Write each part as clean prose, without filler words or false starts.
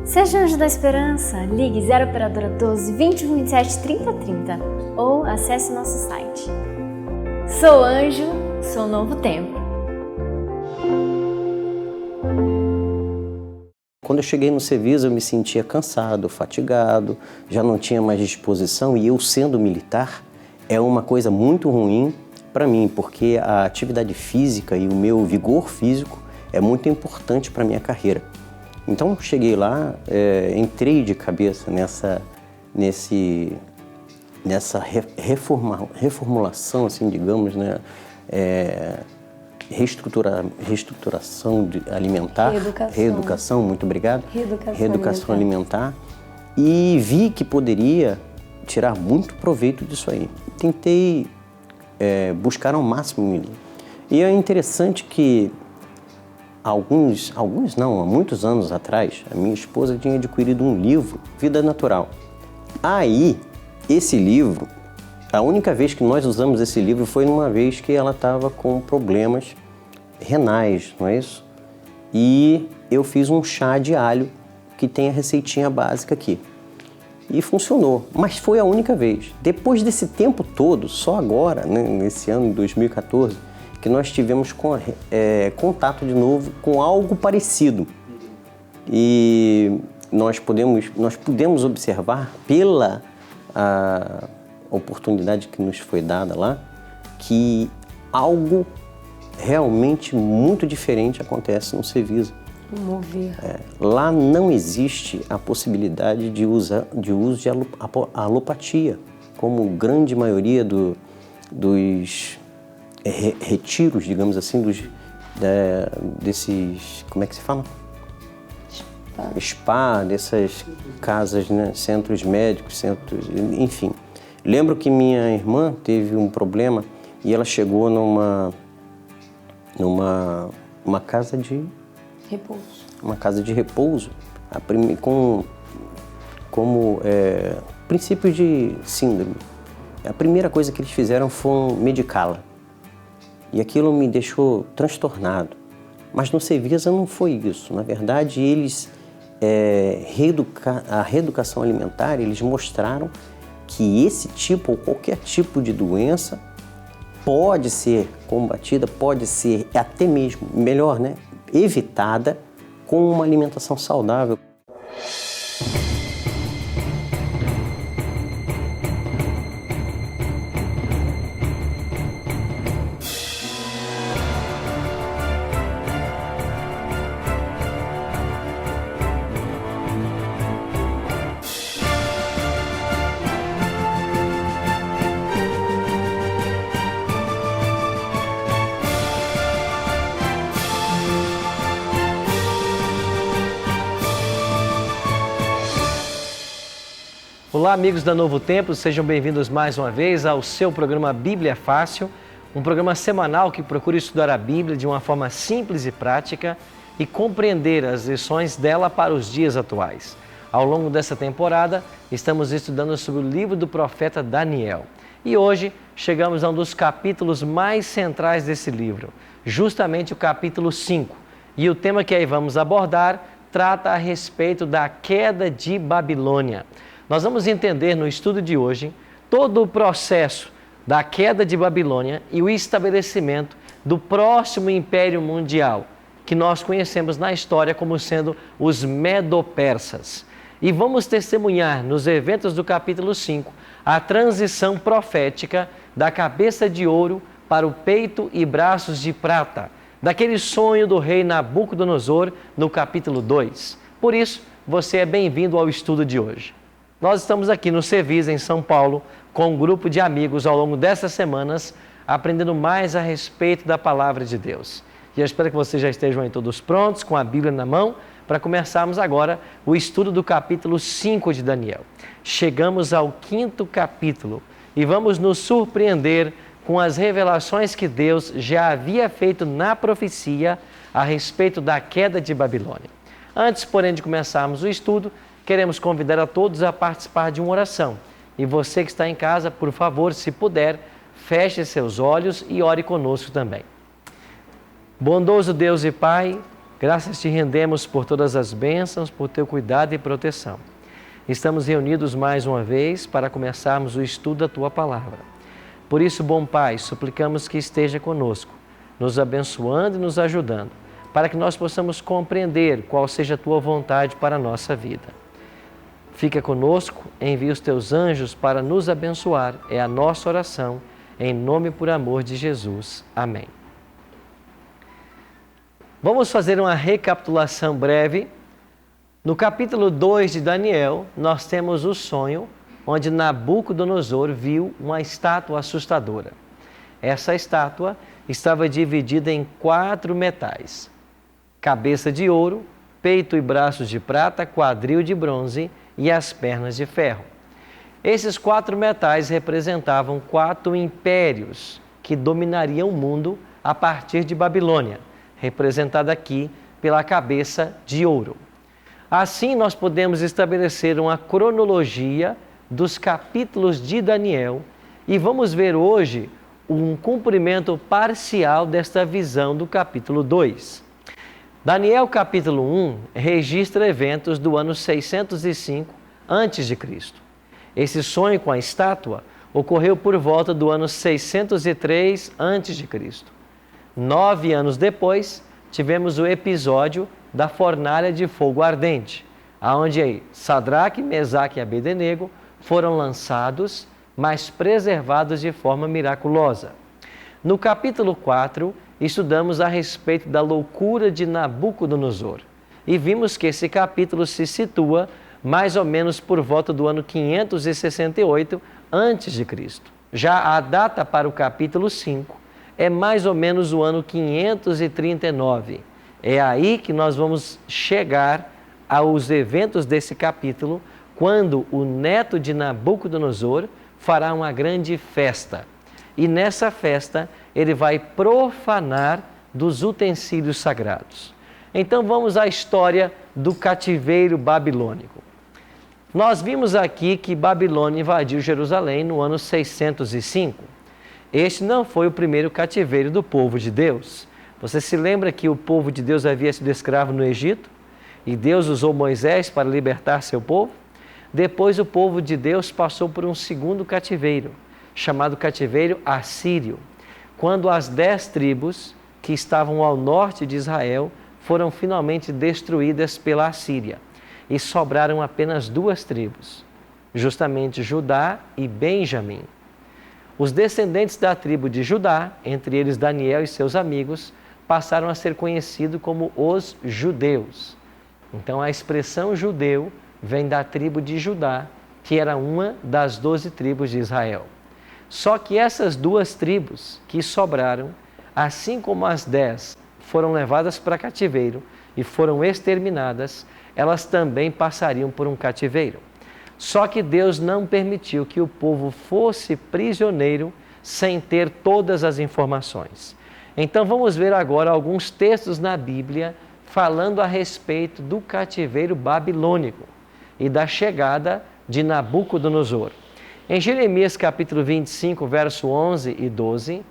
Seja Anjo da Esperança, ligue 0 operadora 12 21 27 30 30 ou acesse nosso site. Sou anjo, sou novo tempo. Quando eu cheguei no Cevisa, eu me sentia cansado, fatigado, já não tinha mais disposição, e eu, sendo militar, é uma coisa muito ruim para mim, porque a atividade física e o meu vigor físico é muito importante para a minha carreira. Então, cheguei lá, entrei de cabeça nessa reformulação, assim, digamos, né? Reestruturação alimentar, reeducação, muito obrigado. Reeducação alimentar. E vi que poderia tirar muito proveito disso aí. Tentei buscar ao máximo. E é interessante que há muitos anos atrás, a minha esposa tinha adquirido um livro, Vida Natural. Aí, esse livro, a única vez que nós usamos esse livro foi numa vez que ela estava com problemas renais, não é isso? E eu fiz um chá de alho, que tem a receitinha básica aqui. E funcionou, mas foi a única vez. Depois desse tempo todo, só agora, né, nesse ano de 2014, que nós tivemos contato de novo com algo parecido. E nós pudemos observar, pela oportunidade que nos foi dada lá, que algo realmente muito diferente acontece no Cevisa. Lá não existe a possibilidade de uso de alopatia, como grande maioria dos retiros, digamos assim, desses, como é que se fala? Spa, dessas casas, né? Centros médicos, enfim. Lembro que minha irmã teve um problema e ela chegou numa casa de repouso. Uma casa de repouso, como princípio de síndrome. A primeira coisa que eles fizeram foi medicá-la. E aquilo me deixou transtornado. Mas no Cevisa não foi isso. Na verdade, eles, a reeducação alimentar, eles mostraram que esse tipo ou qualquer tipo de doença pode ser combatida, pode ser até mesmo, melhor, né, evitada com uma alimentação saudável. Olá, amigos da Novo Tempo, sejam bem-vindos mais uma vez ao seu programa Bíblia Fácil, um programa semanal que procura estudar a Bíblia de uma forma simples e prática e compreender as lições dela para os dias atuais. Ao longo dessa temporada, estamos estudando sobre o livro do profeta Daniel. E hoje chegamos a um dos capítulos mais centrais desse livro, justamente o capítulo 5. E o tema que aí vamos abordar trata a respeito da queda de Babilônia. Nós vamos entender no estudo de hoje todo o processo da queda de Babilônia e o estabelecimento do próximo império mundial, que nós conhecemos na história como sendo os Medo-Persas. E vamos testemunhar nos eventos do capítulo 5 a transição profética da cabeça de ouro para o peito e braços de prata, daquele sonho do rei Nabucodonosor no capítulo 2. Por isso, você é bem-vindo ao estudo de hoje. Nós estamos aqui no Cevisa, em São Paulo, com um grupo de amigos ao longo dessas semanas, aprendendo mais a respeito da Palavra de Deus. E eu espero que vocês já estejam aí todos prontos, com a Bíblia na mão, para começarmos agora o estudo do capítulo 5 de Daniel. Chegamos ao 5º capítulo e vamos nos surpreender com as revelações que Deus já havia feito na profecia a respeito da queda de Babilônia. Antes, porém, de começarmos o estudo, queremos convidar a todos a participar de uma oração. E você que está em casa, por favor, se puder, feche seus olhos e ore conosco também. Bondoso Deus e Pai, Graças te rendemos por todas as bênçãos, por teu cuidado e proteção. Estamos reunidos mais uma vez para começarmos o estudo da tua palavra. Por isso, bom Pai, suplicamos que esteja conosco, nos abençoando e nos ajudando, para que nós possamos compreender qual seja a tua vontade para a nossa vida. Fica conosco, envia os teus anjos para nos abençoar. É a nossa oração, em nome e por amor de Jesus. Amém. Vamos fazer uma recapitulação breve. No capítulo 2 de Daniel, nós temos o sonho onde Nabucodonosor viu uma estátua assustadora. Essa estátua estava dividida em 4 metais: cabeça de ouro, peito e braços de prata, quadril de bronze e as pernas de ferro. Esses 4 metais representavam 4 impérios que dominariam o mundo a partir de Babilônia, representada aqui pela cabeça de ouro. Assim, nós podemos estabelecer uma cronologia dos capítulos de Daniel e vamos ver hoje um cumprimento parcial desta visão do capítulo 2. Daniel capítulo 1 registra eventos do ano 605 a.C. Esse sonho com a estátua ocorreu por volta do ano 603 a.C. 9 anos depois, tivemos o episódio da fornalha de fogo ardente, onde Sadraque, Mesaque e Abednego foram lançados, mas preservados de forma miraculosa. No capítulo 4, estudamos a respeito da loucura de Nabucodonosor e vimos que esse capítulo se situa mais ou menos por volta do ano 568 a.C. Já a data para o capítulo 5 é mais ou menos o ano 539. É aí que nós vamos chegar aos eventos desse capítulo, quando o neto de Nabucodonosor fará uma grande festa. E nessa festa ele vai profanar dos utensílios sagrados. Então vamos à história do cativeiro babilônico. Nós vimos aqui que Babilônia invadiu Jerusalém no ano 605. Este não foi o primeiro cativeiro do povo de Deus. Você se lembra que o povo de Deus havia sido escravo no Egito? E Deus usou Moisés para libertar seu povo? Depois o povo de Deus passou por um segundo cativeiro, chamado cativeiro assírio, quando as 10 tribos que estavam ao norte de Israel foram finalmente destruídas pela Assíria. E sobraram apenas 2 tribos, justamente Judá e Benjamim. Os descendentes da tribo de Judá, entre eles Daniel e seus amigos, passaram a ser conhecidos como os judeus. Então a expressão judeu vem da tribo de Judá, que era uma das 12 tribos de Israel. Só que essas 2 tribos que sobraram, assim como as 10 foram levadas para cativeiro e foram exterminadas, elas também passariam por um cativeiro. Só que Deus não permitiu que o povo fosse prisioneiro sem ter todas as informações. Então vamos ver agora alguns textos na Bíblia falando a respeito do cativeiro babilônico e da chegada de Nabucodonosor. Em Jeremias capítulo 25, verso 11 e 12,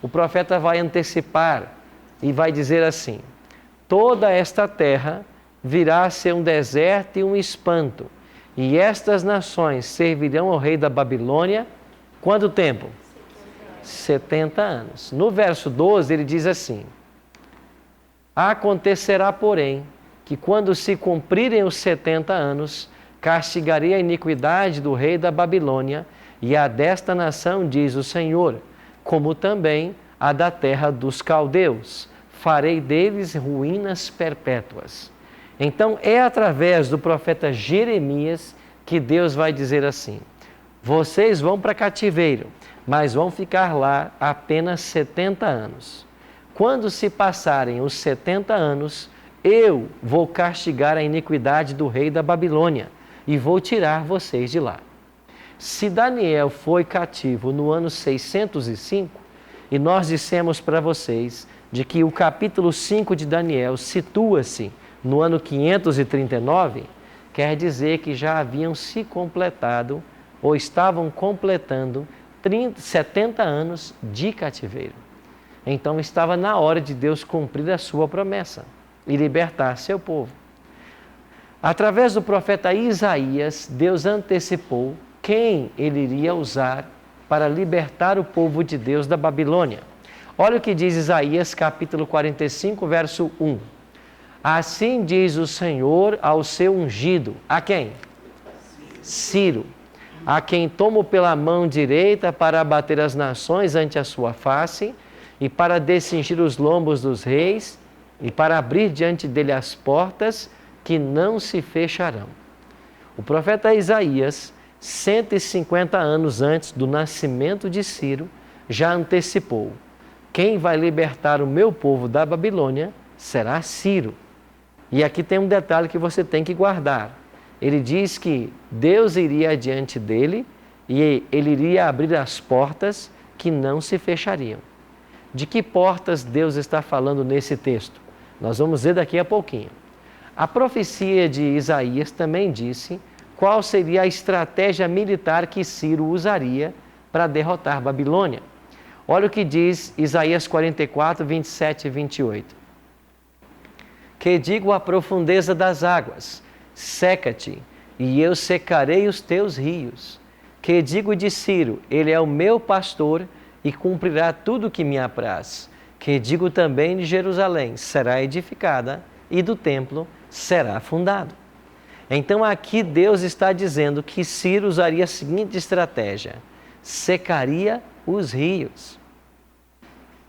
o profeta vai antecipar e vai dizer assim: toda esta terra virá a ser um deserto e um espanto, e estas nações servirão ao rei da Babilônia, quanto tempo? 70 anos. No verso 12 ele diz assim: acontecerá, porém, que quando se cumprirem os 70 anos, castigarei a iniquidade do rei da Babilônia e a desta nação, diz o Senhor, como também a da terra dos caldeus. Farei deles ruínas perpétuas. Então é através do profeta Jeremias que Deus vai dizer assim: vocês vão para cativeiro, mas vão ficar lá apenas 70 anos. Quando se passarem os 70 anos, eu vou castigar a iniquidade do rei da Babilônia e vou tirar vocês de lá. Se Daniel foi cativo no ano 605, e nós dissemos para vocês de que o capítulo 5 de Daniel situa-se no ano 539, quer dizer que já haviam se completado ou estavam completando 70 anos de cativeiro. Então estava na hora de Deus cumprir a sua promessa. e libertar seu povo. Através do profeta Isaías, Deus antecipou quem ele iria usar para libertar o povo de Deus da Babilônia. Olha o que diz Isaías, capítulo 45, verso 1. Assim diz o Senhor ao seu ungido. A quem? Ciro. A quem tomo pela mão direita para abater as nações ante a sua face, e para descingir os lombos dos reis, e para abrir diante dele as portas que não se fecharão. O profeta Isaías, 150 anos antes do nascimento de Ciro, já antecipou: quem vai libertar o meu povo da Babilônia será Ciro. E aqui tem um detalhe que você tem que guardar. Ele diz que Deus iria adiante dele e ele iria abrir as portas que não se fechariam. De que portas Deus está falando nesse texto? Nós vamos ver daqui a pouquinho. A profecia de Isaías também disse qual seria a estratégia militar que Ciro usaria para derrotar Babilônia. Olha o que diz Isaías 44, 27 e 28. Que digo à profundeza das águas, seca-te, e eu secarei os teus rios. Que digo de Ciro, ele é o meu pastor e cumprirá tudo o que me apraz. Que digo também de Jerusalém, será edificada, e do templo será fundado. Então aqui Deus está dizendo que Ciro usaria a seguinte estratégia: secaria os rios.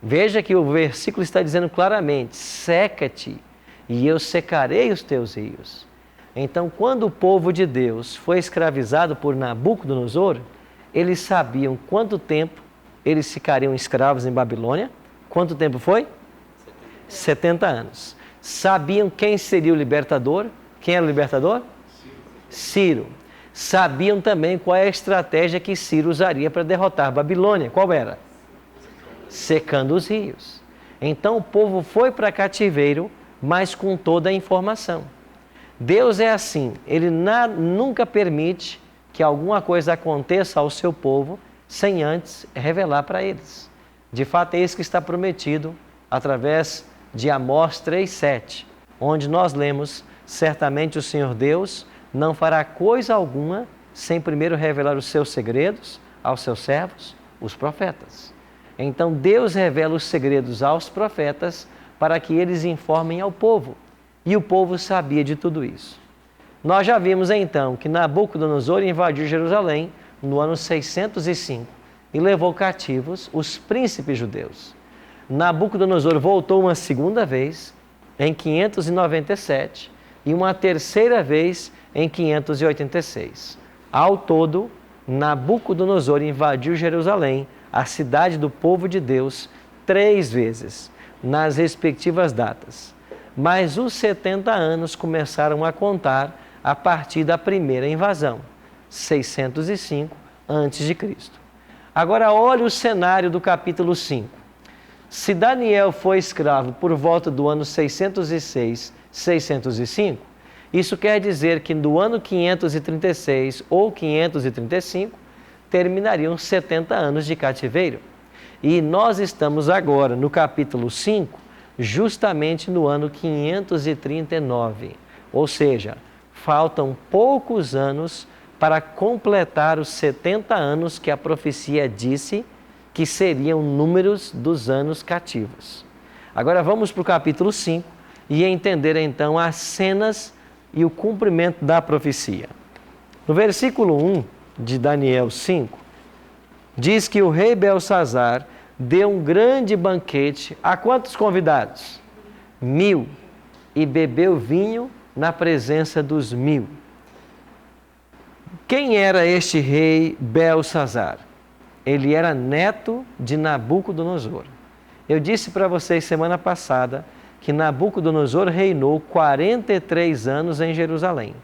Veja que o versículo está dizendo claramente: seca-te, e eu secarei os teus rios. Então, quando o povo de Deus foi escravizado por Nabucodonosor, eles sabiam quanto tempo eles ficariam escravos em Babilônia. Quanto tempo foi? 70 anos. Sabiam quem seria o libertador? Quem era o libertador? Ciro. Sabiam também qual é a estratégia que Ciro usaria para derrotar Babilônia. Qual era? Secando os rios. Então o povo foi para cativeiro, mas com toda a informação. Deus é assim, Ele nunca permite que alguma coisa aconteça ao seu povo sem antes revelar para eles. De fato, é isso que está prometido através de Amós 3,7, onde nós lemos: certamente o Senhor Deus não fará coisa alguma sem primeiro revelar os seus segredos aos seus servos, os profetas. Então Deus revela os segredos aos profetas para que eles informem ao povo. E o povo sabia de tudo isso. Nós já vimos então que Nabucodonosor invadiu Jerusalém no ano 605 e levou cativos os príncipes judeus. Nabucodonosor voltou uma segunda vez em 597 e uma terceira vez em 586. Ao todo, Nabucodonosor invadiu Jerusalém, a cidade do povo de Deus, 3 vezes, nas respectivas datas. Mas os 70 anos começaram a contar a partir da primeira invasão, 605 a.C. Agora olhe o cenário do capítulo 5. Se Daniel foi escravo por volta do ano 606, 605, isso quer dizer que do ano 536 ou 535 terminariam 70 anos de cativeiro. E nós estamos agora no capítulo 5, justamente no ano 539, ou seja, faltam poucos anos para completar os 70 anos que a profecia disse que seriam números dos anos cativos. Agora vamos para o capítulo 5 e entender então as cenas e o cumprimento da profecia. No versículo 1 de Daniel 5, diz que o rei Belsazar deu um grande banquete a quantos convidados? 1000, e bebeu vinho na presença dos 1000. Quem era este rei Belsazar? Ele era neto de Nabucodonosor. Eu disse para vocês semana passada que Nabucodonosor reinou 43 anos em Jerusalém.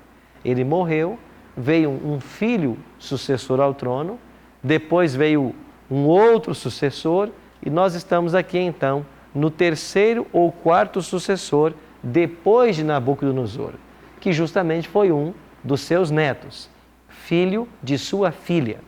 Ele morreu, veio um filho sucessor ao trono, depois veio um outro sucessor, e nós estamos aqui então no terceiro ou quarto sucessor depois de Nabucodonosor, que justamente foi um dos seus netos, filho de sua filha.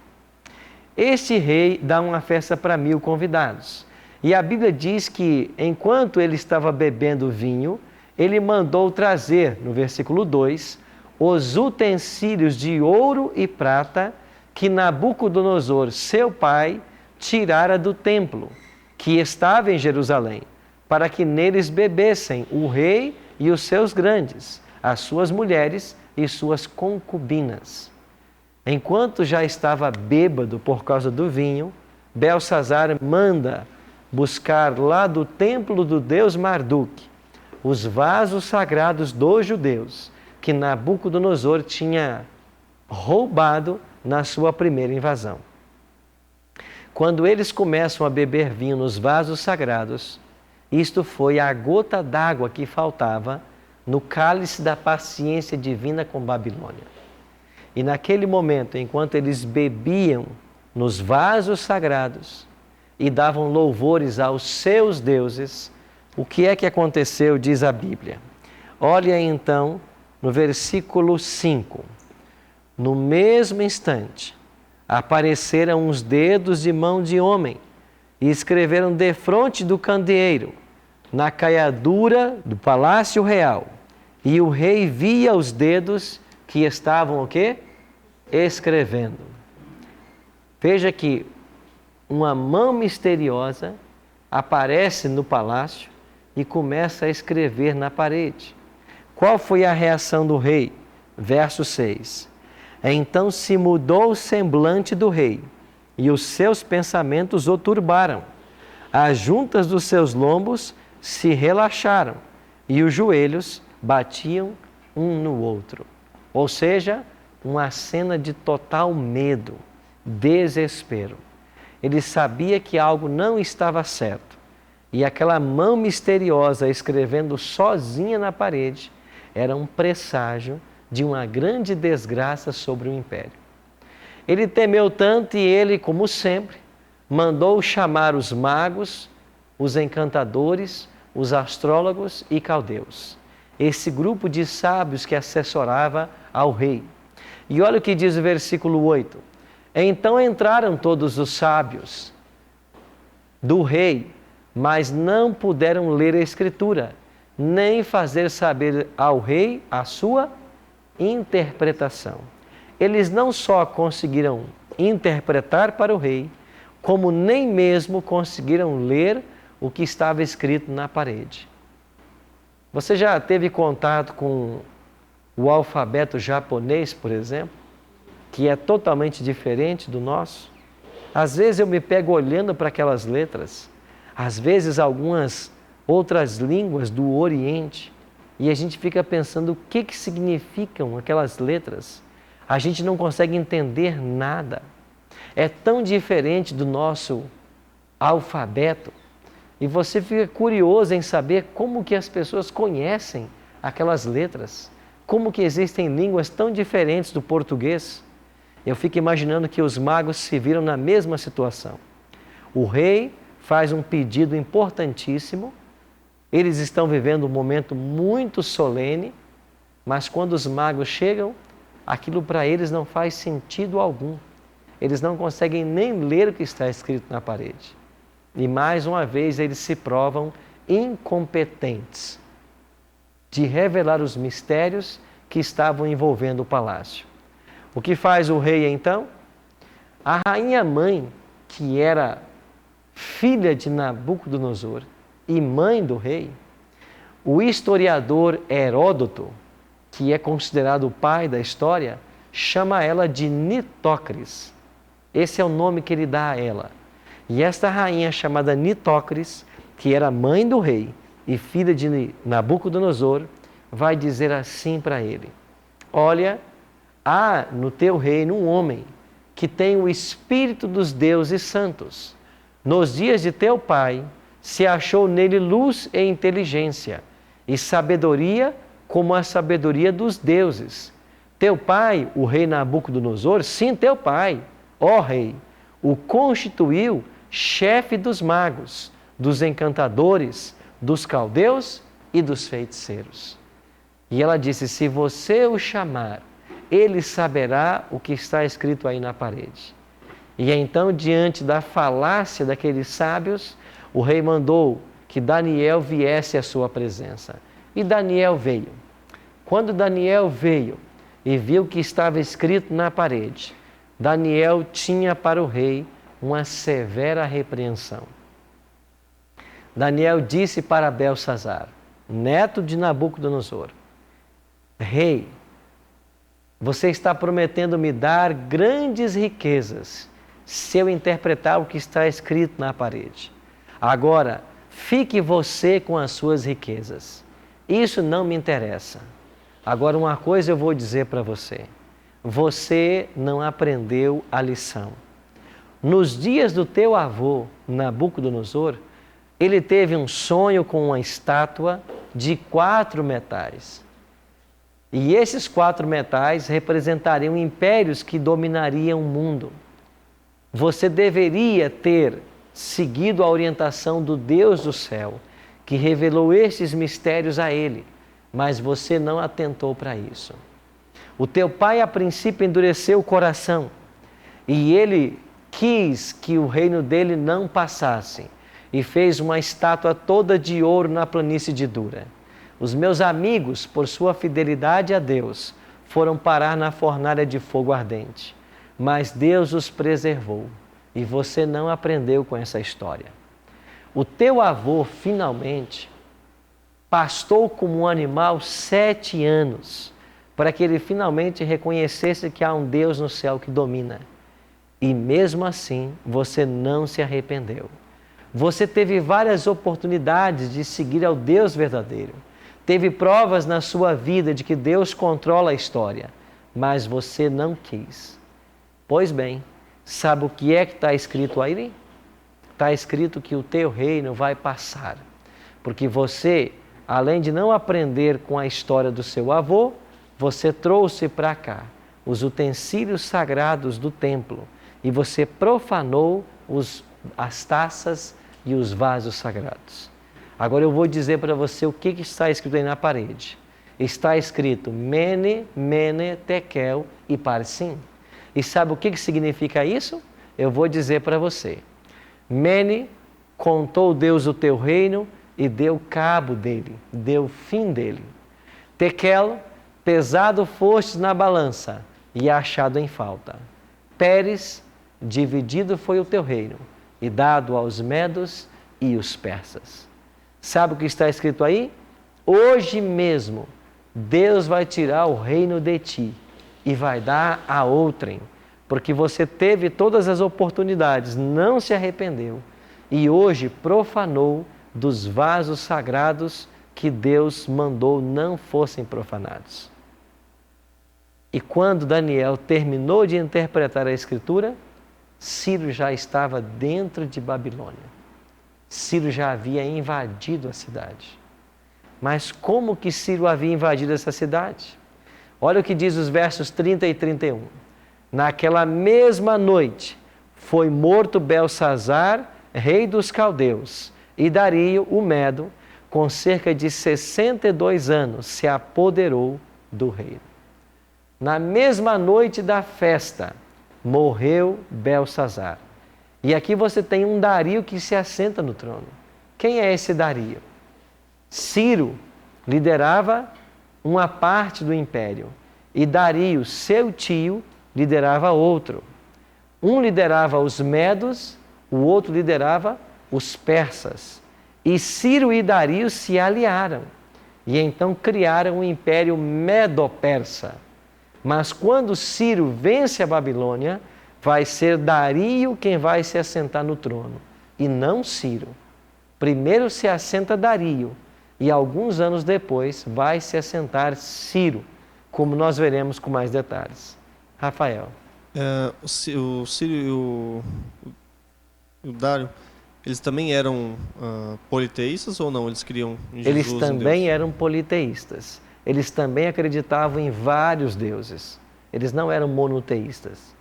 Este rei dá uma festa para 1000 convidados. E a Bíblia diz que enquanto ele estava bebendo vinho, ele mandou trazer, no versículo 2, os utensílios de ouro e prata que Nabucodonosor, seu pai, tirara do templo, que estava em Jerusalém, para que neles bebessem o rei e os seus grandes, as suas mulheres e suas concubinas. Enquanto já estava bêbado por causa do vinho, Belsazar manda buscar lá do templo do deus Marduk os vasos sagrados dos judeus que Nabucodonosor tinha roubado na sua primeira invasão. Quando eles começam a beber vinho nos vasos sagrados, isto foi a gota d'água que faltava no cálice da paciência divina com Babilônia. E naquele momento, enquanto eles bebiam nos vasos sagrados e davam louvores aos seus deuses, o que é que aconteceu, diz a Bíblia? Olha então no versículo 5. No mesmo instante, apareceram uns dedos de mão de homem e escreveram defronte do candeeiro, na caiadura do palácio real. E o rei via os dedos que estavam o quê? Escrevendo. Veja que uma mão misteriosa aparece no palácio e começa a escrever na parede. Qual foi a reação do rei? Verso 6. Então se mudou o semblante do rei, e os seus pensamentos o turbaram. As juntas dos seus lombos se relaxaram, e os joelhos batiam um no outro. Ou seja, uma cena de total medo, desespero. Ele sabia que algo não estava certo. E aquela mão misteriosa escrevendo sozinha na parede era um presságio de uma grande desgraça sobre o império. Ele temeu tanto e ele, como sempre, mandou chamar os magos, os encantadores, os astrólogos e caldeus. Esse grupo de sábios que assessorava ao rei. E olha o que diz o versículo 8. Então entraram todos os sábios do rei, mas não puderam ler a escritura, nem fazer saber ao rei a sua interpretação. Eles não só conseguiram interpretar para o rei, como nem mesmo conseguiram ler o que estava escrito na parede. Você já teve contato com o alfabeto japonês, por exemplo, que é totalmente diferente do nosso? Às vezes eu me pego olhando para aquelas letras, às vezes algumas outras línguas do Oriente, e a gente fica pensando o que significam aquelas letras. A gente não consegue entender nada. É tão diferente do nosso alfabeto. E você fica curioso em saber como que as pessoas conhecem aquelas letras. Como que existem línguas tão diferentes do português. Eu fico imaginando que os magos se viram na mesma situação. O rei faz um pedido importantíssimo. Eles estão vivendo um momento muito solene, mas quando os magos chegam, aquilo para eles não faz sentido algum. Eles não conseguem nem ler o que está escrito na parede. E mais uma vez eles se provam incompetentes de revelar os mistérios que estavam envolvendo o palácio. O que faz o rei então? A rainha mãe, que era filha de Nabucodonosor e mãe do rei, o historiador Heródoto, que é considerado o pai da história, chama ela de Nitocris. Esse é o nome que ele dá a ela. E esta rainha chamada Nitocris, que era mãe do rei e filha de Nabucodonosor, vai dizer assim para ele: olha, há no teu reino um homem que tem o espírito dos deuses santos. Nos dias de teu pai se achou nele luz e inteligência e sabedoria como a sabedoria dos deuses. Teu pai, o rei Nabucodonosor, sim, teu pai, ó rei, o constituiu chefe dos magos, dos encantadores, dos caldeus e dos feiticeiros. E ela disse: se você o chamar, ele saberá o que está escrito aí na parede. E então, diante da falácia daqueles sábios, o rei mandou que Daniel viesse à sua presença. E Daniel veio. Quando Daniel veio e viu o que estava escrito na parede, Daniel tinha para o rei uma severa repreensão. Daniel disse para Belsazar, neto de Nabucodonosor: Rei, você está prometendo me dar grandes riquezas se eu interpretar o que está escrito na parede. Agora, fique você com as suas riquezas. Isso não me interessa. Agora, uma coisa eu vou dizer para você. Você não aprendeu a lição. Nos dias do teu avô, Nabucodonosor, ele teve um sonho com uma estátua de 4 metais. E esses 4 metais representariam impérios que dominariam o mundo. Você deveria ter seguido a orientação do Deus do céu, que revelou estes mistérios a ele, mas você não atentou para isso. O teu pai, a princípio, endureceu o coração e ele quis que o reino dele não passasse e fez uma estátua toda de ouro na planície de Dura. Os meus amigos, por sua fidelidade a Deus, foram parar na fornalha de fogo ardente, mas Deus os preservou e você não aprendeu com essa história. O teu avô, finalmente, pastou como um animal 7 anos, para que ele finalmente reconhecesse que há um Deus no céu que domina. E mesmo assim, você não se arrependeu. Você teve várias oportunidades de seguir ao Deus verdadeiro. Teve provas na sua vida de que Deus controla a história, mas você não quis. Pois bem, sabe o que é que está escrito aí? Está escrito que o teu reino vai passar, porque você, além de não aprender com a história do seu avô, você trouxe para cá os utensílios sagrados do templo e você profanou as taças e os vasos sagrados. Agora eu vou dizer para você o que está escrito aí na parede. Está escrito Mene, Mene, Tekel e Parsim. E sabe o que significa isso? Eu vou dizer para você. Mene, contou Deus o teu reino e deu cabo dele, deu fim dele. Tekel, pesado fostes na balança e achado em falta. Pérez, dividido foi o teu reino e dado aos medos e os persas. Sabe o que está escrito aí? Hoje mesmo, Deus vai tirar o reino de ti e vai dar a outrem, porque você teve todas as oportunidades, não se arrependeu e hoje profanou dos vasos sagrados que Deus mandou não fossem profanados. E quando Daniel terminou de interpretar a Escritura, Ciro já estava dentro de Babilônia. Ciro já havia invadido a cidade. Mas como que Ciro havia invadido essa cidade? Olha o que diz os versos 30 e 31. Naquela mesma noite foi morto Belsazar, rei dos caldeus, e Dario, o Medo, com cerca de 62 anos, se apoderou do reino. Na mesma noite da festa, morreu Belsazar. E aqui você tem um Dario que se assenta no trono. Quem é esse Dario? Ciro liderava uma parte do império e Dario, seu tio, liderava outro. Um liderava os medos, o outro liderava os persas. E Ciro e Dario se aliaram e então criaram o império medo-persa. Mas quando Ciro vence a Babilônia, vai ser Dario quem vai se assentar no trono e não Ciro. Primeiro se assenta Dario e alguns anos depois vai se assentar Ciro, como nós veremos com mais detalhes. Rafael. O Ciro e o Dário, eles também eram politeístas ou não? Eles criam em Jesus, eles também eram politeístas. Eles também acreditavam em vários deuses. Eles não eram monoteístas.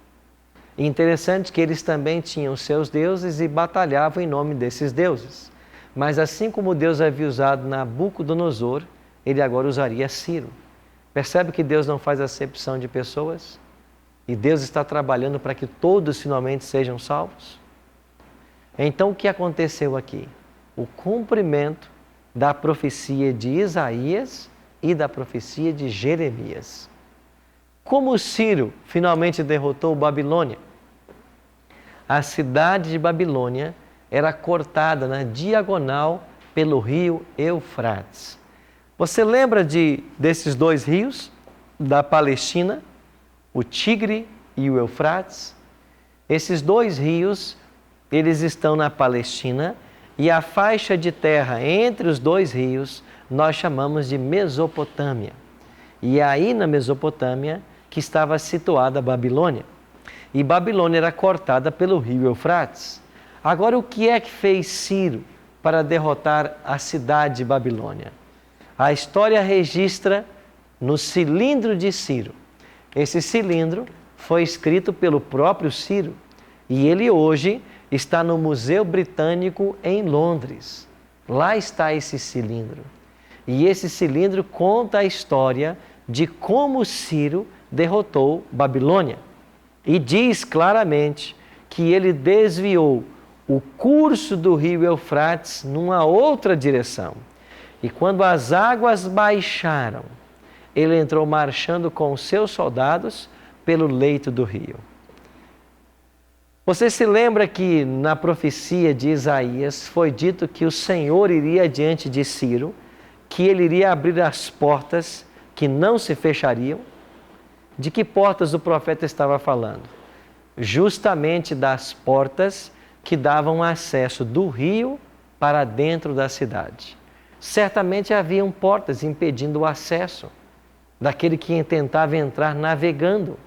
E interessante que eles também tinham seus deuses e batalhavam em nome desses deuses. Mas assim como Deus havia usado Nabucodonosor, ele agora usaria Ciro. Percebe que Deus não faz acepção de pessoas? E Deus está trabalhando para que todos finalmente sejam salvos? Então o que aconteceu aqui? O cumprimento da profecia de Isaías e da profecia de Jeremias. Como Ciro finalmente derrotou Babilônia? A cidade de Babilônia era cortada na diagonal pelo rio Eufrates. Você lembra desses dois rios da Palestina, o Tigre e o Eufrates? Esses dois rios, eles estão na Palestina e a faixa de terra entre os dois rios nós chamamos de Mesopotâmia. E é aí na Mesopotâmia que estava situada a Babilônia. E Babilônia era cortada pelo rio Eufrates. Agora, o que é que fez Ciro para derrotar a cidade de Babilônia? A história registra no cilindro de Ciro. Esse cilindro foi escrito pelo próprio Ciro e ele hoje está no Museu Britânico em Londres. Lá está esse cilindro. E esse cilindro conta a história de como Ciro derrotou Babilônia. E diz claramente que ele desviou o curso do rio Eufrates numa outra direção. E quando as águas baixaram, ele entrou marchando com os seus soldados pelo leito do rio. Você se lembra que na profecia de Isaías foi dito que o Senhor iria diante de Ciro, que ele iria abrir as portas que não se fechariam? De que portas o profeta estava falando? Justamente das portas que davam acesso do rio para dentro da cidade. Certamente haviam portas impedindo o acesso daquele que tentava entrar navegando.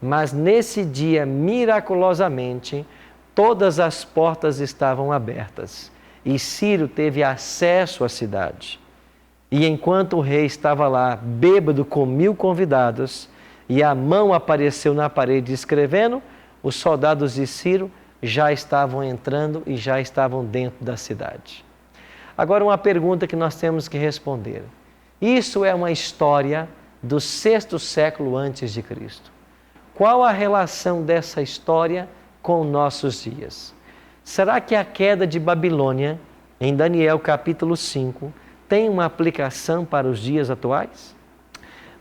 Mas nesse dia, miraculosamente, todas as portas estavam abertas e Ciro teve acesso à cidade. E enquanto o rei estava lá, bêbado com 1000 convidados, e a mão apareceu na parede escrevendo, os soldados de Ciro já estavam entrando e já estavam dentro da cidade. Agora, uma pergunta que nós temos que responder. Isso é uma história do 6º século antes de Cristo. Qual a relação dessa história com nossos dias? Será que a queda de Babilônia, em Daniel capítulo 5, tem uma aplicação para os dias atuais?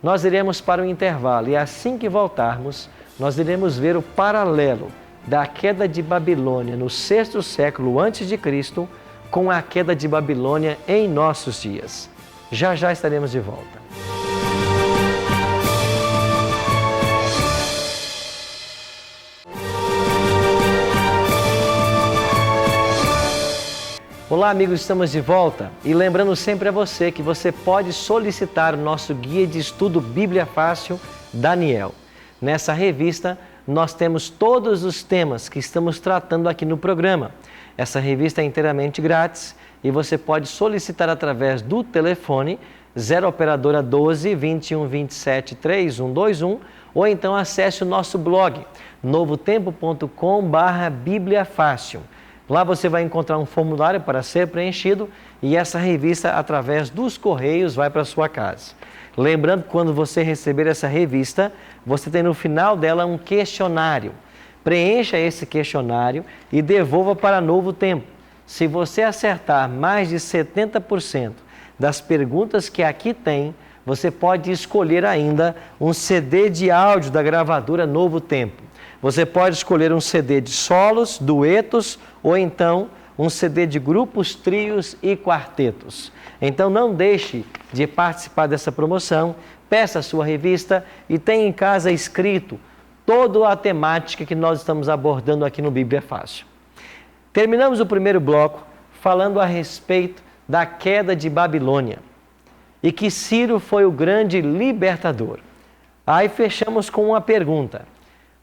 Nós iremos para o intervalo e assim que voltarmos, nós iremos ver o paralelo da queda de Babilônia no 6º século antes de Cristo com a queda de Babilônia em nossos dias. Já já estaremos de volta. Olá amigos, estamos de volta e lembrando sempre a você que você pode solicitar o nosso guia de estudo Bíblia Fácil, Daniel. Nessa revista nós temos todos os temas que estamos tratando aqui no programa. Essa revista é inteiramente grátis e você pode solicitar através do telefone 0 operadora 12 21 27 3121 ou então acesse o nosso blog novotempo.com/bibliafácil. Lá você vai encontrar um formulário para ser preenchido e essa revista, através dos correios, vai para a sua casa. Lembrando que quando você receber essa revista, você tem no final dela um questionário. Preencha esse questionário e devolva para Novo Tempo. Se você acertar mais de 70% das perguntas que aqui tem, você pode escolher ainda um CD de áudio da gravadora Novo Tempo. Você pode escolher um CD de solos, duetos ou então um CD de grupos, trios e quartetos. Então não deixe de participar dessa promoção, peça a sua revista e tenha em casa escrito toda a temática que nós estamos abordando aqui no Bíblia Fácil. Terminamos o primeiro bloco falando a respeito da queda de Babilônia e que Ciro foi o grande libertador. Aí fechamos com uma pergunta.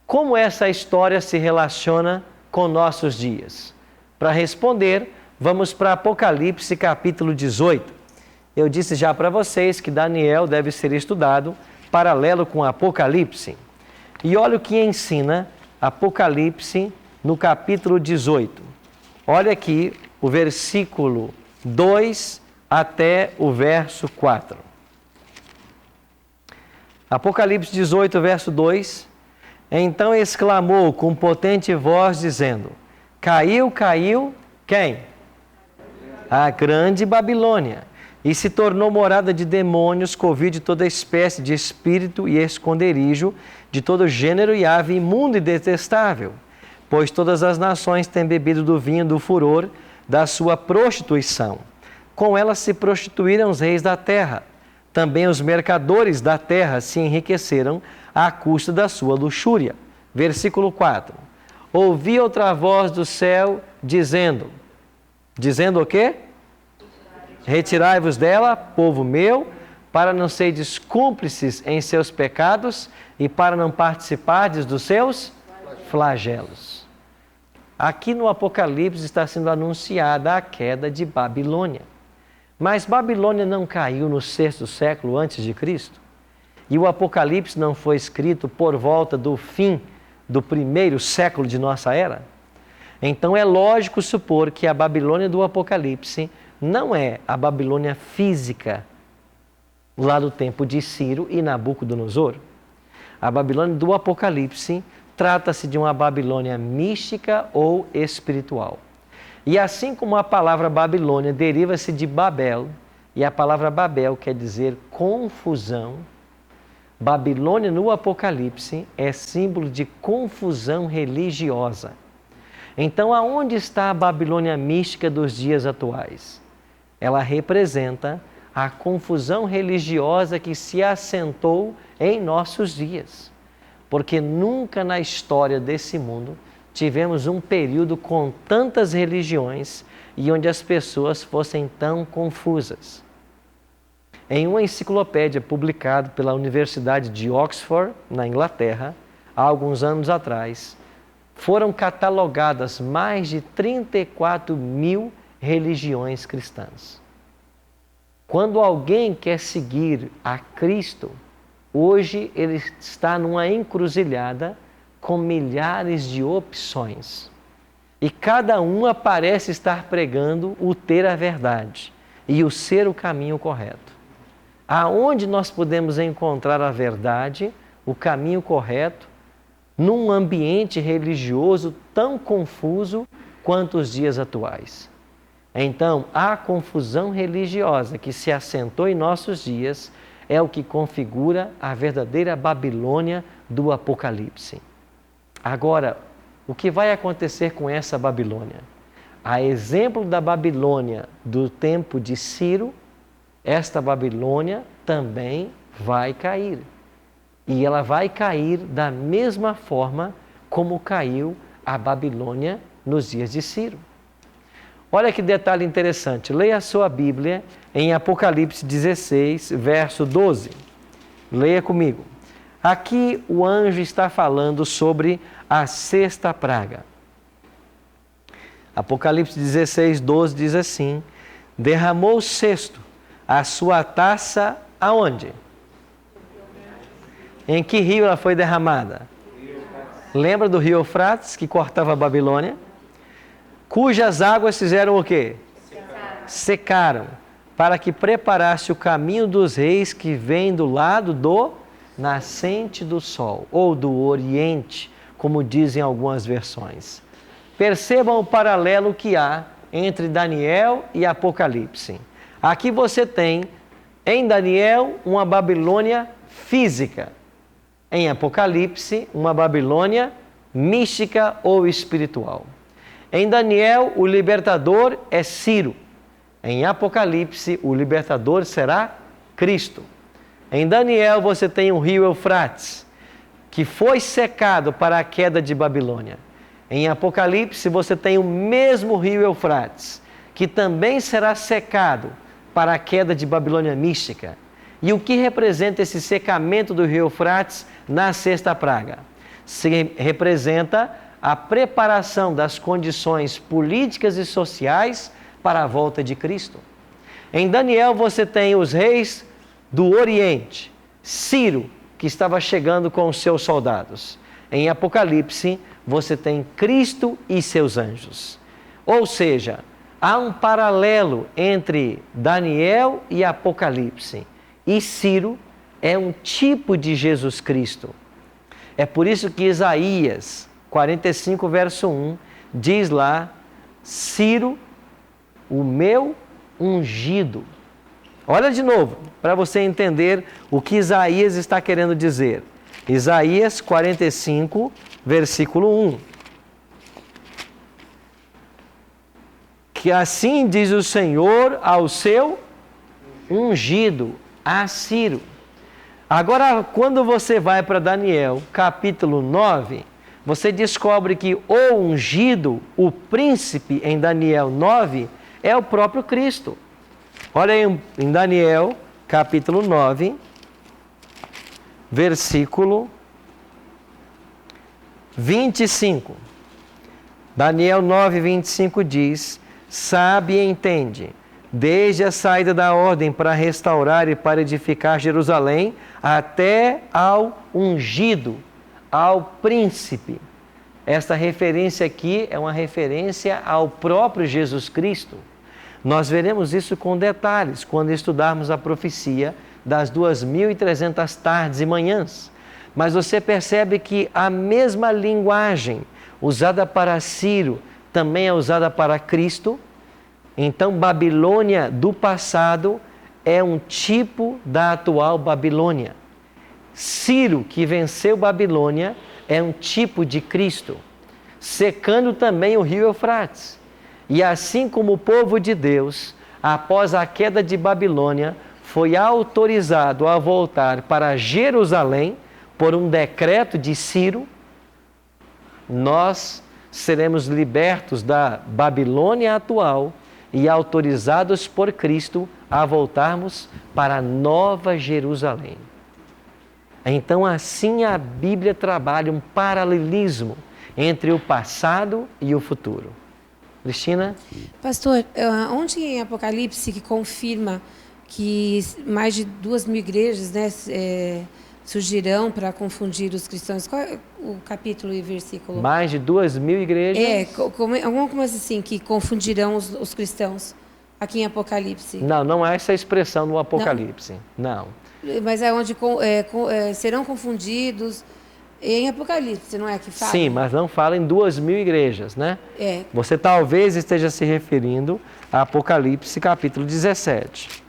Como essa história se relaciona com nossos dias? Para responder, vamos para Apocalipse capítulo 18. Eu disse já para vocês que Daniel deve ser estudado paralelo com Apocalipse. E olha o que ensina Apocalipse no capítulo 18. Olha aqui o versículo 2 até o verso 4. Apocalipse 18, verso 2. Então exclamou com potente voz, dizendo: Caiu, caiu, quem? a grande Babilônia, e se tornou morada de demônios, covil de toda espécie de espírito e esconderijo, de todo gênero e ave imundo e detestável. Pois todas as nações têm bebido do vinho do furor da sua prostituição. Com ela se prostituíram os reis da terra. Também os mercadores da terra se enriqueceram à custa da sua luxúria. Versículo 4. Ouvi outra voz do céu dizendo o quê? Retirai-vos dela, povo meu, para não serdes cúmplices em seus pecados e para não participardes dos seus flagelos. Aqui no Apocalipse está sendo anunciada a queda de Babilônia. Mas Babilônia não caiu no 6º século antes de Cristo? E o Apocalipse não foi escrito por volta do fim do 1º século de nossa era? Então é lógico supor que a Babilônia do Apocalipse não é a Babilônia física, lá do tempo de Ciro e Nabucodonosor. A Babilônia do Apocalipse trata-se de uma Babilônia mística ou espiritual. E assim como a palavra Babilônia deriva-se de Babel, e a palavra Babel quer dizer confusão, Babilônia no Apocalipse é símbolo de confusão religiosa. Então, aonde está a Babilônia mística dos dias atuais? Ela representa a confusão religiosa que se assentou em nossos dias. Porque nunca na história desse mundo tivemos um período com tantas religiões e onde as pessoas fossem tão confusas. Em uma enciclopédia publicada pela Universidade de Oxford, na Inglaterra, há alguns anos atrás, foram catalogadas mais de 34.000 religiões cristãs. Quando alguém quer seguir a Cristo, hoje ele está numa encruzilhada com milhares de opções. E cada uma parece estar pregando o ter a verdade e o ser o caminho correto. Aonde nós podemos encontrar a verdade, o caminho correto, num ambiente religioso tão confuso quanto os dias atuais? Então, a confusão religiosa que se assentou em nossos dias é o que configura a verdadeira Babilônia do Apocalipse. Agora, o que vai acontecer com essa Babilônia? A exemplo da Babilônia do tempo de Ciro, esta Babilônia também vai cair. E ela vai cair da mesma forma como caiu a Babilônia nos dias de Ciro. Olha que detalhe interessante. Leia a sua Bíblia em Apocalipse 16, verso 12. Leia comigo. Aqui o anjo está falando sobre a 6ª praga. Apocalipse 16, 12 diz assim: derramou o 6º a sua taça aonde? Em que rio ela foi derramada? Lembra do rio Eufrates que cortava a Babilônia? Cujas águas fizeram o quê? Secaram, para que preparasse o caminho dos reis que vêm do lado do nascente do sol, ou do oriente, como dizem algumas versões. Percebam o paralelo que há entre Daniel e Apocalipse. Aqui você tem, em Daniel, uma Babilônia física. Em Apocalipse, uma Babilônia mística ou espiritual. Em Daniel, o libertador é Ciro. Em Apocalipse, o libertador será Cristo. Em Daniel, você tem o rio Eufrates, que foi secado para a queda de Babilônia. Em Apocalipse, você tem o mesmo rio Eufrates, que também será secado para a queda de Babilônia mística. E o que representa esse secamento do rio Eufrates na 6ª praga? Representa a preparação das condições políticas e sociais para a volta de Cristo. Em Daniel você tem os reis do Oriente, Ciro, que estava chegando com os seus soldados. Em Apocalipse você tem Cristo e seus anjos. Ou seja, há um paralelo entre Daniel e Apocalipse. E Ciro é um tipo de Jesus Cristo. É por isso que Isaías 45, verso 1, diz lá, Ciro o meu ungido. Olha de novo, para você entender o que Isaías está querendo dizer. Isaías 45, versículo 1. Que assim diz o Senhor ao seu ungido, a Ciro. Agora, quando você vai para Daniel, capítulo 9, você descobre que o ungido, o príncipe em Daniel 9, é o próprio Cristo. Olha aí em Daniel, capítulo 9, versículo 25. Daniel 9, 25 diz: sabe e entende, desde a saída da ordem para restaurar e para edificar Jerusalém, até ao ungido, ao príncipe. Esta referência aqui é uma referência ao próprio Jesus Cristo. Nós veremos isso com detalhes quando estudarmos a profecia das 2.300 tardes e manhãs. Mas você percebe que a mesma linguagem usada para Ciro também é usada para Cristo. Então, Babilônia do passado é um tipo da atual Babilônia. Ciro, que venceu Babilônia, é um tipo de Cristo, secando também o rio Eufrates. E assim como o povo de Deus, após a queda de Babilônia, foi autorizado a voltar para Jerusalém por um decreto de Ciro, nós seremos libertos da Babilônia atual e autorizados por Cristo a voltarmos para a Nova Jerusalém. Então, assim a Bíblia trabalha um paralelismo entre o passado e o futuro. Cristina? Pastor, onde em Apocalipse que confirma que mais de 2.000 igrejas, né, surgirão para confundir os cristãos? Qual é o capítulo e versículo? Mais de 2.000 igrejas? Alguma coisa assim, que confundirão os cristãos aqui em Apocalipse. Não é essa expressão no Apocalipse, não. Mas é onde serão confundidos em Apocalipse, não é que fala? Sim, mas não fala em 2.000 igrejas, né? Você talvez esteja se referindo a Apocalipse capítulo 17.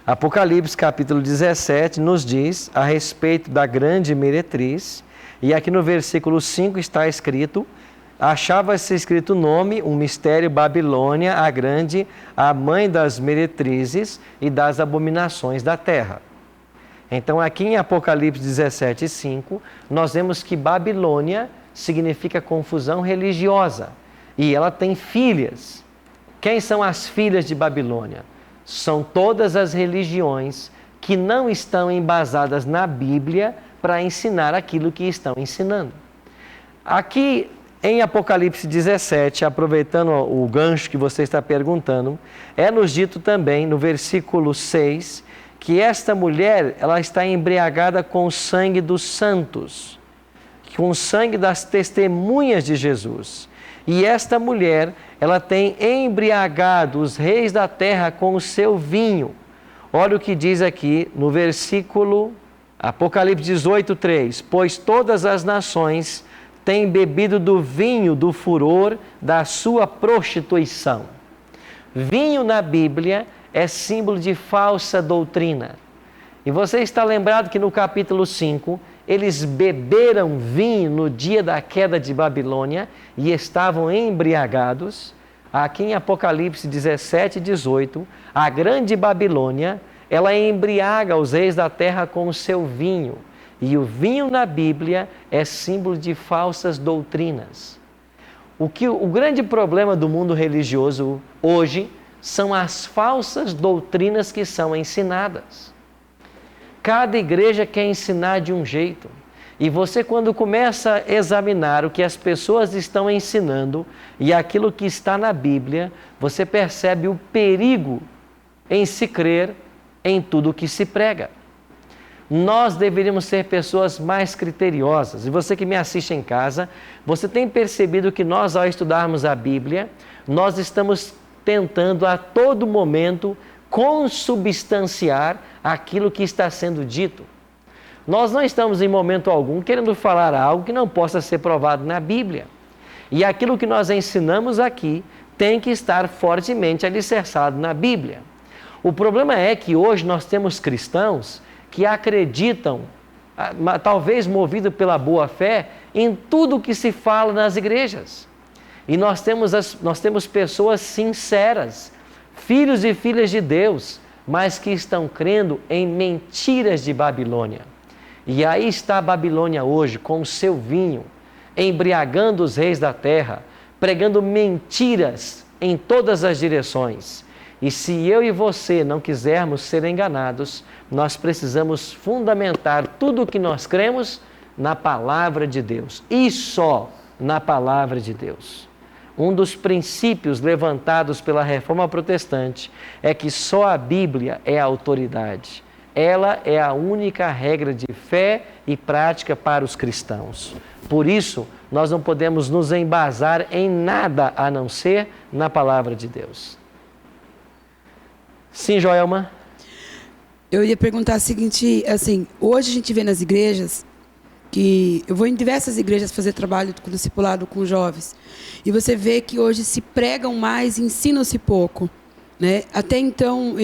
Apocalipse capítulo 17 nos diz a respeito da grande meretriz, e aqui no versículo 5 está escrito: achava-se escrito o nome, um mistério, Babilônia, a grande, a mãe das meretrizes e das abominações da terra. Então aqui em Apocalipse 17, 5, nós vemos que Babilônia significa confusão religiosa, e ela tem filhas. Quem são as filhas de Babilônia? São todas as religiões que não estão embasadas na Bíblia para ensinar aquilo que estão ensinando. Aqui em Apocalipse 17, aproveitando o gancho que você está perguntando, nos dito também no versículo 6 que esta mulher ela está embriagada com o sangue dos santos, com o sangue das testemunhas de Jesus. E esta mulher, ela tem embriagado os reis da terra com o seu vinho. Olha o que diz aqui no versículo Apocalipse 18, 3. Pois todas as nações têm bebido do vinho do furor da sua prostituição. Vinho na Bíblia é símbolo de falsa doutrina. E você está lembrado que no capítulo 5, eles beberam vinho no dia da queda de Babilônia e estavam embriagados. Aqui em Apocalipse 17 e 18, a grande Babilônia, ela embriaga os reis da terra com o seu vinho. E o vinho na Bíblia é símbolo de falsas doutrinas. O grande problema do mundo religioso hoje são as falsas doutrinas que são ensinadas. Cada igreja quer ensinar de um jeito. E você, quando começa a examinar o que as pessoas estão ensinando e aquilo que está na Bíblia, você percebe o perigo em se crer em tudo o que se prega. Nós deveríamos ser pessoas mais criteriosas. E você que me assiste em casa, você tem percebido que nós, ao estudarmos a Bíblia, nós estamos tentando a todo momento consubstanciar aquilo que está sendo dito. Nós não estamos em momento algum querendo falar algo que não possa ser provado na Bíblia. E aquilo que nós ensinamos aqui tem que estar fortemente alicerçado na Bíblia. O problema é que hoje nós temos cristãos que acreditam, talvez movido pela boa fé, em tudo que se fala nas igrejas. E nós temos pessoas sinceras, filhos e filhas de Deus, mas que estão crendo em mentiras de Babilônia. E aí está a Babilônia hoje com o seu vinho, embriagando os reis da terra, pregando mentiras em todas as direções. E se eu e você não quisermos ser enganados, nós precisamos fundamentar tudo o que nós cremos na palavra de Deus, e só na palavra de Deus. Um dos princípios levantados pela Reforma Protestante é que só a Bíblia é a autoridade. Ela é a única regra de fé e prática para os cristãos. Por isso, nós não podemos nos embasar em nada a não ser na palavra de Deus. Sim, Joelma? Eu ia perguntar o seguinte, assim, hoje a gente vê nas igrejas que eu vou em diversas igrejas fazer trabalho com discipulado com jovens, e você vê que hoje se pregam mais, ensinam-se pouco, né? Até então,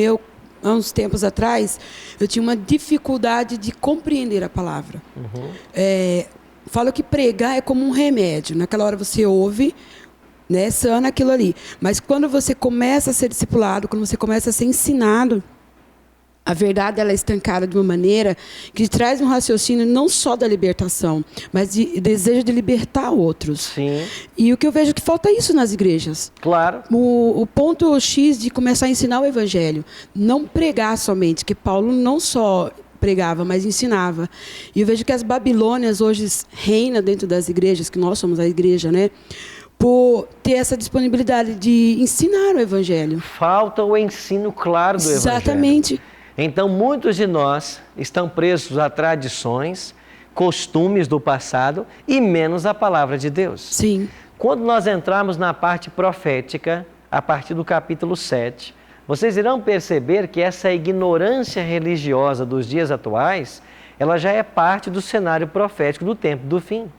há uns tempos atrás, eu tinha uma dificuldade de compreender a palavra. Falo que pregar é como um remédio. Naquela hora você ouve, né, sana aquilo ali. Mas quando você começa a ser discipulado, quando você começa a ser ensinado, a verdade ela é estancada de uma maneira que traz um raciocínio não só da libertação, mas de desejo de libertar outros. Sim. E o que eu vejo é que falta isso nas igrejas. Claro. O ponto X de começar a ensinar o evangelho. Não pregar somente, que Paulo não só pregava, mas ensinava. E eu vejo que as Babilônias hoje reinam dentro das igrejas, que nós somos a igreja, né? Por ter essa disponibilidade de ensinar o evangelho. Falta o ensino claro do evangelho. Exatamente. Então, muitos de nós estão presos a tradições, costumes do passado e menos a palavra de Deus. Sim. Quando nós entrarmos na parte profética, a partir do capítulo 7, vocês irão perceber que essa ignorância religiosa dos dias atuais, ela já é parte do cenário profético do tempo do fim.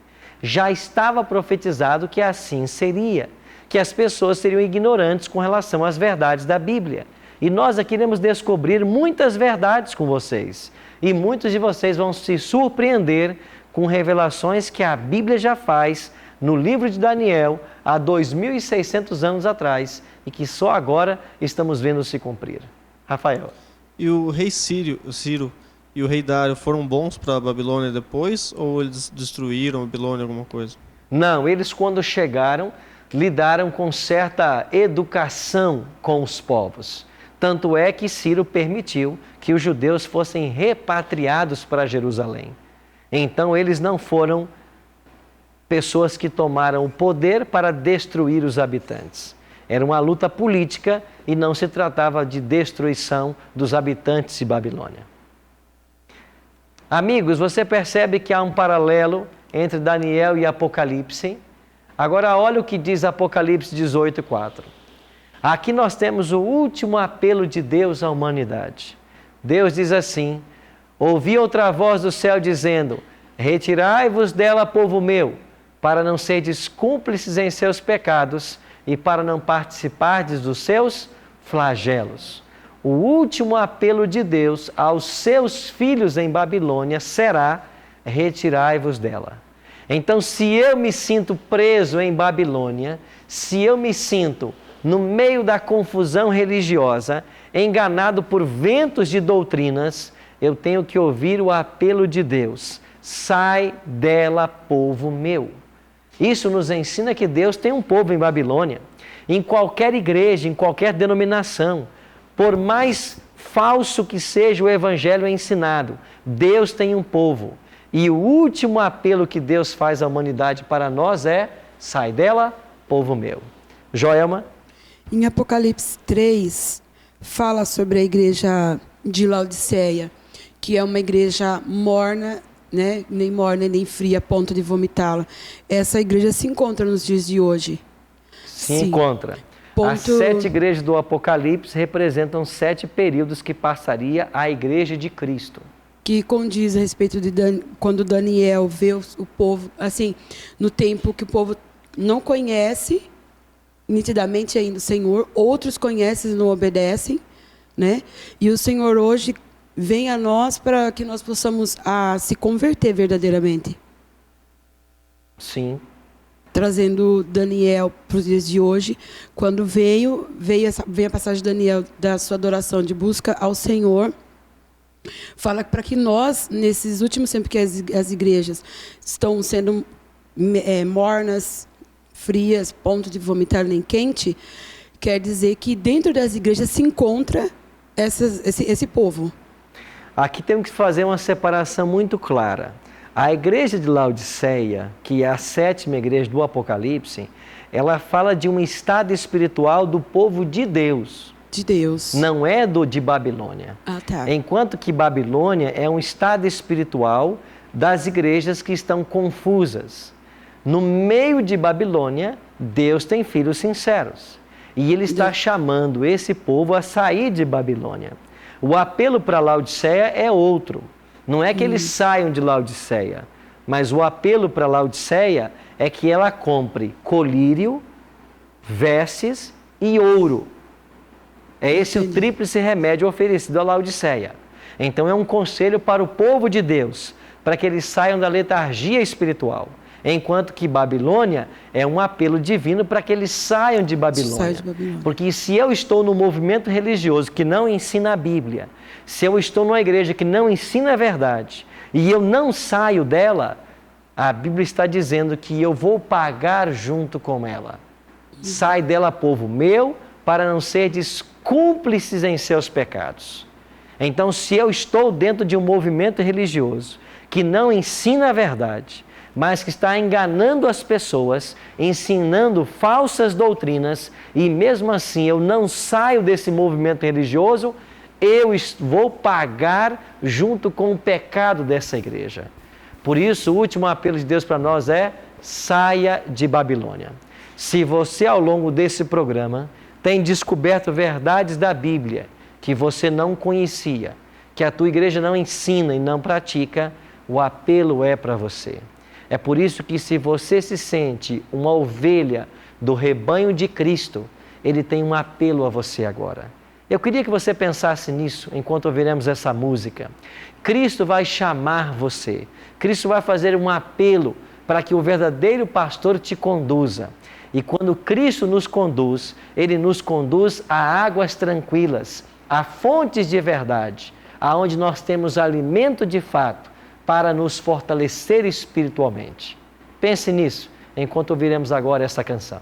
Já estava profetizado que assim seria, que as pessoas seriam ignorantes com relação às verdades da Bíblia. E nós aqui iremos descobrir muitas verdades com vocês. E muitos de vocês vão se surpreender com revelações que a Bíblia já faz no livro de Daniel há 2.600 anos atrás e que só agora estamos vendo se cumprir. Rafael. E o rei Ciro e o rei Dário foram bons para a Babilônia depois, ou eles destruíram a Babilônia, alguma coisa? Não, eles quando chegaram lidaram com certa educação com os povos. Tanto é que Ciro permitiu que os judeus fossem repatriados para Jerusalém. Então eles não foram pessoas que tomaram o poder para destruir os habitantes. Era uma luta política e não se tratava de destruição dos habitantes de Babilônia. Amigos, você percebe que há um paralelo entre Daniel e Apocalipse? Agora olha o que diz Apocalipse 18:4. Aqui nós temos o último apelo de Deus à humanidade. Deus diz assim: ouvi outra voz do céu dizendo, retirai-vos dela, povo meu, para não serdes cúmplices em seus pecados e para não participardes dos seus flagelos. O último apelo de Deus aos seus filhos em Babilônia será, retirai-vos dela. Então, se eu me sinto preso em Babilônia, se eu me sinto no meio da confusão religiosa, enganado por ventos de doutrinas, eu tenho que ouvir o apelo de Deus. Sai dela, povo meu. Isso nos ensina que Deus tem um povo em Babilônia. Em qualquer igreja, em qualquer denominação, por mais falso que seja o evangelho ensinado, Deus tem um povo. E o último apelo que Deus faz à humanidade para nós é, sai dela, povo meu. Joelma? Em Apocalipse 3, fala sobre a igreja de Laodiceia, que é uma igreja morna, né? Nem morna nem fria, a ponto de vomitá-la. Essa igreja se encontra nos dias de hoje. Se encontra. As 7 igrejas do Apocalipse representam 7 períodos que passaria a igreja de Cristo. Que condiz a respeito de quando Daniel vê o povo, assim, no tempo que o povo não conhece nitidamente ainda o Senhor, outros conhecem e não obedecem, né? E o Senhor hoje vem a nós para que nós possamos se converter verdadeiramente. Sim. Trazendo Daniel para os dias de hoje, quando veio a passagem de Daniel da sua adoração, de busca ao Senhor, fala para que nós, nesses últimos tempos que as igrejas estão sendo mornas, frias, ponto de vomitar nem quente, quer dizer que dentro das igrejas se encontra esse povo. Aqui temos que fazer uma separação muito clara. A igreja de Laodiceia, que é a 7ª igreja do Apocalipse, ela fala de um estado espiritual do povo de Deus. De Deus. Não é de Babilônia. Tá. Enquanto que Babilônia é um estado espiritual das igrejas que estão confusas. No meio de Babilônia, Deus tem filhos sinceros. E Ele está chamando esse povo a sair de Babilônia. O apelo para Laodiceia é outro. Não é que eles saiam de Laodiceia, mas o apelo para Laodiceia é que ela compre colírio, vestes e ouro. É esse o tríplice remédio oferecido a Laodiceia. Então é um conselho para o povo de Deus, para que eles saiam da letargia espiritual. Enquanto que Babilônia é um apelo divino para que eles saiam de Babilônia. Porque se eu estou no movimento religioso que não ensina a Bíblia, se eu estou numa igreja que não ensina a verdade, e eu não saio dela, a Bíblia está dizendo que eu vou pagar junto com ela. Sai dela, povo meu, para não serdes cúmplices em seus pecados. Então, se eu estou dentro de um movimento religioso que não ensina a verdade, mas que está enganando as pessoas, ensinando falsas doutrinas, e mesmo assim eu não saio desse movimento religioso, eu vou pagar junto com o pecado dessa igreja. Por isso, o último apelo de Deus para nós é: saia de Babilônia. Se você, ao longo desse programa, tem descoberto verdades da Bíblia que você não conhecia, que a tua igreja não ensina e não pratica, o apelo é para você. É por isso que, se você se sente uma ovelha do rebanho de Cristo, Ele tem um apelo a você agora. Eu queria que você pensasse nisso enquanto ouviremos essa música. Cristo vai chamar você. Cristo vai fazer um apelo para que o verdadeiro pastor te conduza. E quando Cristo nos conduz, Ele nos conduz a águas tranquilas, a fontes de verdade, aonde nós temos alimento de fato para nos fortalecer espiritualmente. Pense nisso enquanto ouviremos agora essa canção.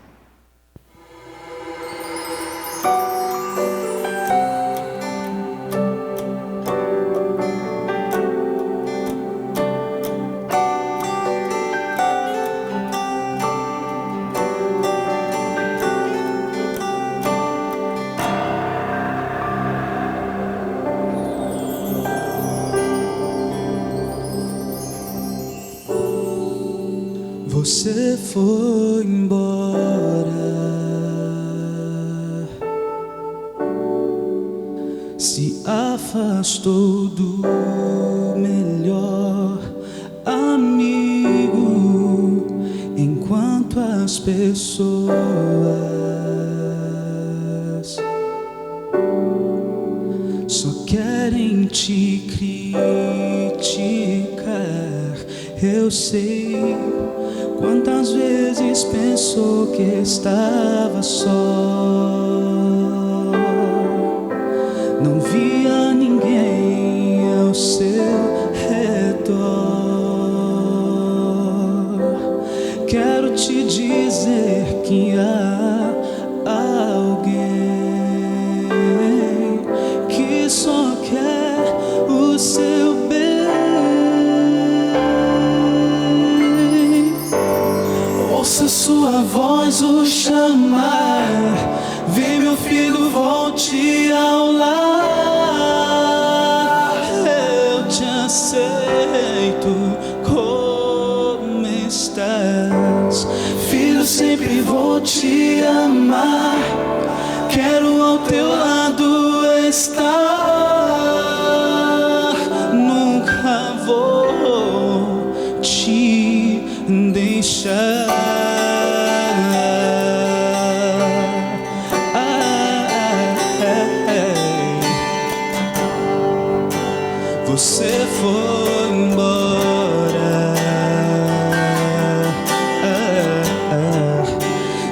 Você foi embora, se afastou do melhor amigo, enquanto as pessoas só querem te criticar. Eu sei quantas vezes pensou que estava só, não via ninguém ao seu redor. Quero te dizer que há alguém que só quer o seu bem. Ouça sua voz o chamar, vem meu filho, volte ao lar. Eu te aceito como estás, filho, sempre vou te amar. Quero ao teu lado estar, nunca vou te deixar. você foi embora.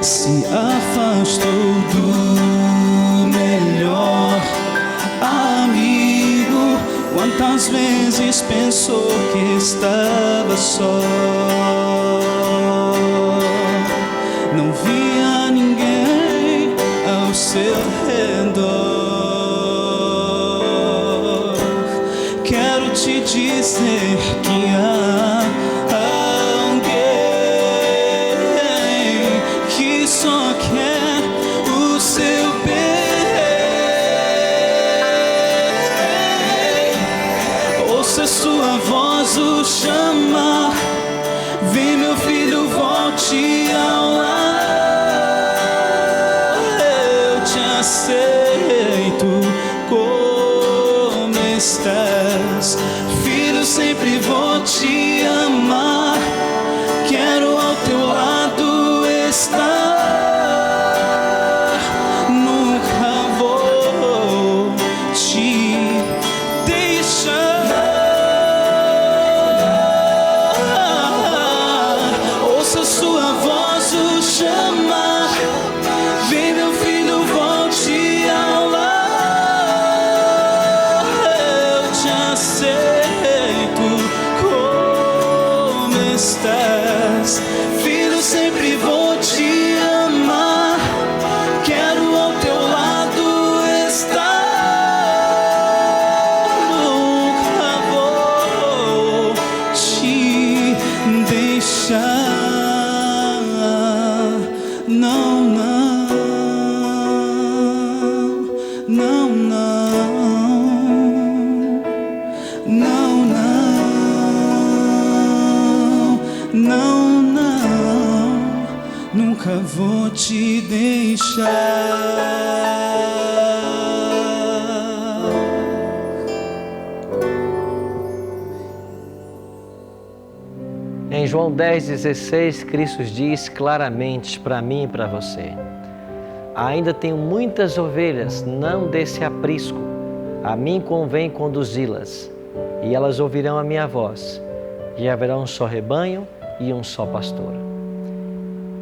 Se afastou do melhor amigo. Quantas vezes pensou que estava só? Não via ninguém ao seu redor. Quero te dizer que há alguém que só quer o seu bem. Ouça sua voz o chamar. Vem, meu filho, volte ao lar. Eu te aceito como estás. Filho, sempre vou te amar. Quero ao teu lado estar. Nunca vou te deixar. Ouça sua voz o chamar. Vem, meu filho, volte ao lar. Eu te aceito como estás. Filho, sempre vou te amar. Quero ao teu lado estar. Nunca vou te deixar. Não, não, não, não, não, não, não, não, nunca vou te deixar. Em João 10,16, Cristo diz claramente para mim e para você: ainda tenho muitas ovelhas, não desse aprisco. A mim convém conduzi-las, e elas ouvirão a minha voz, e haverá um só rebanho e um só pastor.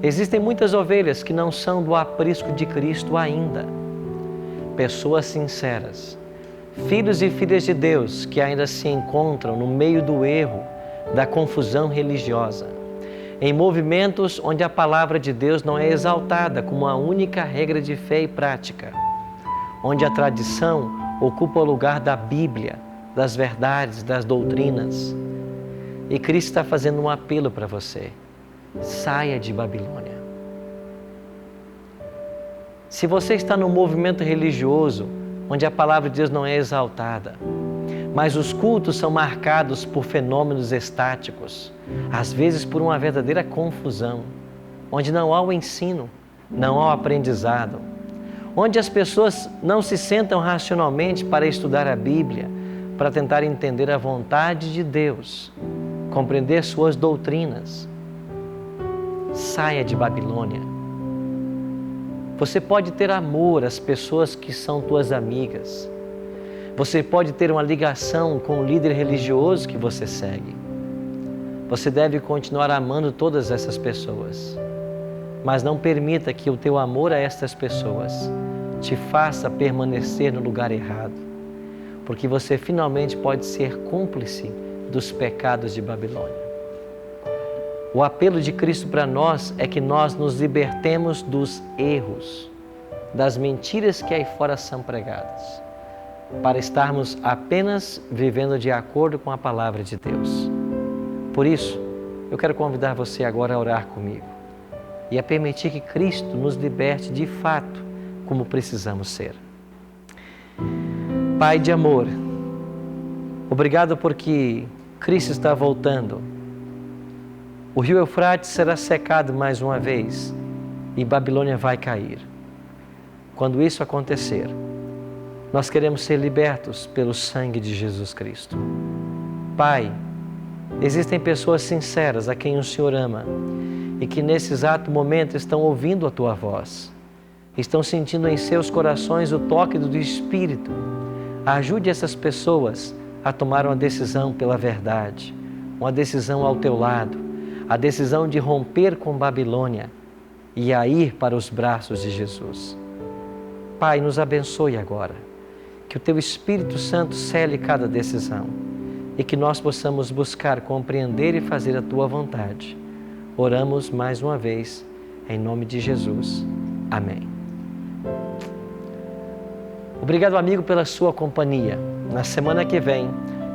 Existem muitas ovelhas que não são do aprisco de Cristo ainda. Pessoas sinceras, filhos e filhas de Deus que ainda se encontram no meio do erro, da confusão religiosa, em movimentos onde a palavra de Deus não é exaltada como a única regra de fé e prática, onde a tradição ocupa o lugar da Bíblia, das verdades, das doutrinas. E Cristo está fazendo um apelo para você: saia de Babilônia. Se você está num movimento religioso onde a palavra de Deus não é exaltada, mas os cultos são marcados por fenômenos estáticos, às vezes por uma verdadeira confusão, onde não há o ensino, não há o aprendizado, onde as pessoas não se sentam racionalmente para estudar a Bíblia, para tentar entender a vontade de Deus, compreender suas doutrinas. Saia de Babilônia. Você pode ter amor às pessoas que são tuas amigas. Você pode ter uma ligação com o líder religioso que você segue. Você deve continuar amando todas essas pessoas. Mas não permita que o teu amor a estas pessoas te faça permanecer no lugar errado, porque você finalmente pode ser cúmplice dos pecados de Babilônia. O apelo de Cristo para nós é que nós nos libertemos dos erros, das mentiras que aí fora são pregadas, para estarmos apenas vivendo de acordo com a palavra de Deus. Por isso, eu quero convidar você agora a orar comigo e a permitir que Cristo nos liberte de fato como precisamos ser. Pai de amor, obrigado porque Cristo está voltando. O rio Eufrates será secado mais uma vez e Babilônia vai cair. Quando isso acontecer, nós queremos ser libertos pelo sangue de Jesus Cristo. Pai, existem pessoas sinceras a quem o Senhor ama e que nesse exato momento estão ouvindo a Tua voz, estão sentindo em seus corações o toque do Espírito. Ajude essas pessoas a tomar uma decisão pela verdade, uma decisão ao teu lado, a decisão de romper com Babilônia e a ir para os braços de Jesus. Pai, nos abençoe agora, que o Teu Espírito Santo cele cada decisão e que nós possamos buscar compreender e fazer a Tua vontade. Oramos mais uma vez, em nome de Jesus. Amém. Obrigado, amigo, pela sua companhia. Na semana que vem,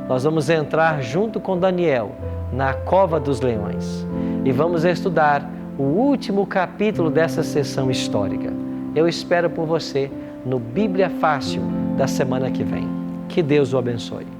nós vamos entrar junto com Daniel na Cova dos Leões e vamos estudar o último capítulo dessa sessão histórica. Eu espero por você no Bíblia Fácil da semana que vem. Que Deus o abençoe.